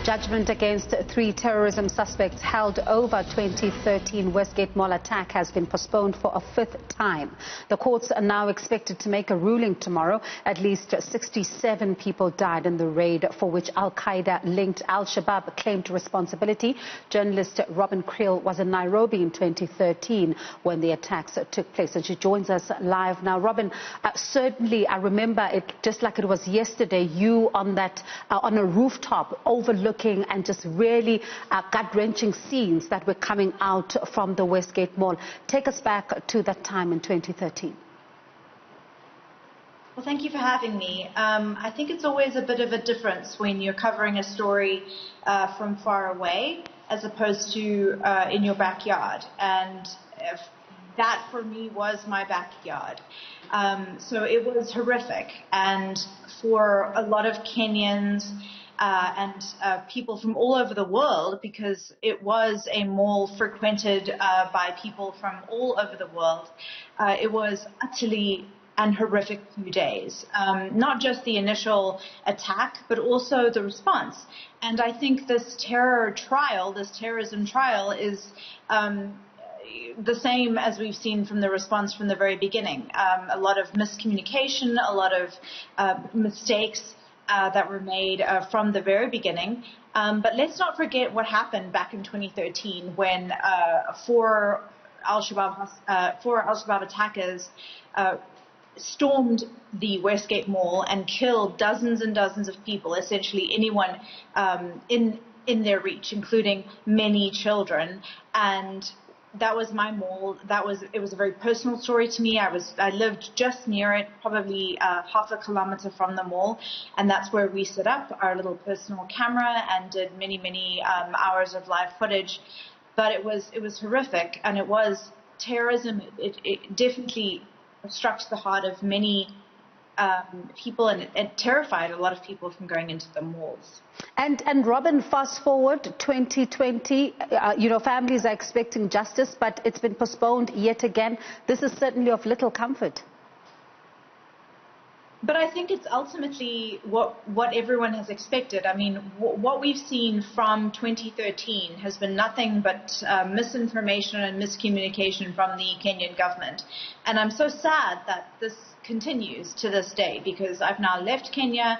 Judgment against 3 terrorism suspects held over 2013 Westgate Mall attack has been postponed for a 5th time. The courts are now expected to make a ruling tomorrow. At least 67 people died in the raid, for which Al-Qaeda-linked Al-Shabaab claimed responsibility. Journalist Robyn Kriel was in Nairobi in 2013 when the attacks took place, and she joins us live now. Robyn, certainly I remember it just like it was yesterday, you on a rooftop overlooking and just really gut-wrenching scenes that were coming out from the Westgate Mall. Take us back to that time in 2013. Well, thank you for having me. I think it's always a bit of a difference when you're covering a story from far away as opposed to in your backyard. And that for me was my backyard. So it was horrific. And for a lot of Kenyans and people from all over the world, because it was a mall frequented by people from all over the world, it was utterly and horrific few days. Not just the initial attack, but also the response. And I think this terrorism trial is the same as we've seen from the response from the very beginning. A lot of miscommunication, a lot of mistakes that were made from the very beginning. But let's not forget what happened back in 2013 when four Al-Shabaab attackers stormed the Westgate Mall and killed dozens and dozens of people, essentially anyone in their reach, including many children. And that was my mall. It was a very personal story to me. I lived just near it, probably half a kilometer from the mall, and that's where we set up our little personal camera and did many hours of live footage. But it was horrific, and it was terrorism. It definitely struck the heart of many people, and it terrified a lot of people from going into the malls. And Robyn, fast forward 2020, families are expecting justice, but it's been postponed yet again. This is certainly of little comfort. But I think it's ultimately what everyone has expected. I mean, what we've seen from 2013 has been nothing but misinformation and miscommunication from the Kenyan government. And I'm so sad that this continues to this day, because I've now left Kenya.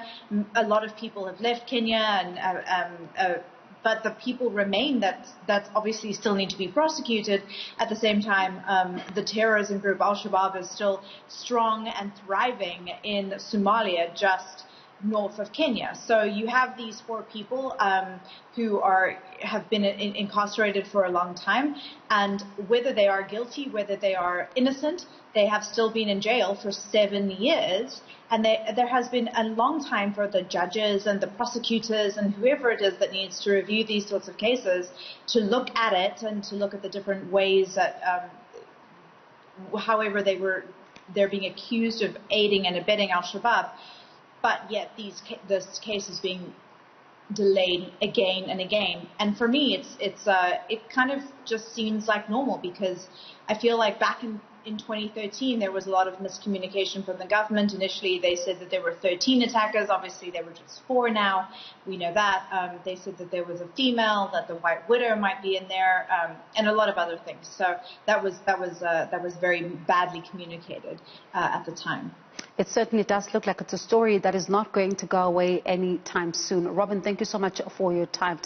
A lot of people have left Kenya, and but the people remain that obviously still need to be prosecuted. At the same time, the terrorism group Al-Shabaab is still strong and thriving in Somalia, just north of Kenya. So you have these 4 people who have been incarcerated for a long time, and whether they are guilty, whether they are innocent, they have still been in jail for 7 years, and there has been a long time for the judges and the prosecutors and whoever it is that needs to review these sorts of cases to look at it and to look at the different ways that, however they're being accused of aiding and abetting Al-Shabaab. But yet this case is being delayed again and again. And for me, it kind of just seems like normal, because I feel like back in 2013, there was a lot of miscommunication from the government. Initially, they said that there were 13 attackers. Obviously, there were just 4 now. We know that. They said that there was a female, that the White Widow might be in there, and a lot of other things. So that was very badly communicated at the time. It certainly does look like it's a story that is not going to go away anytime soon. Robyn, thank you so much for your time.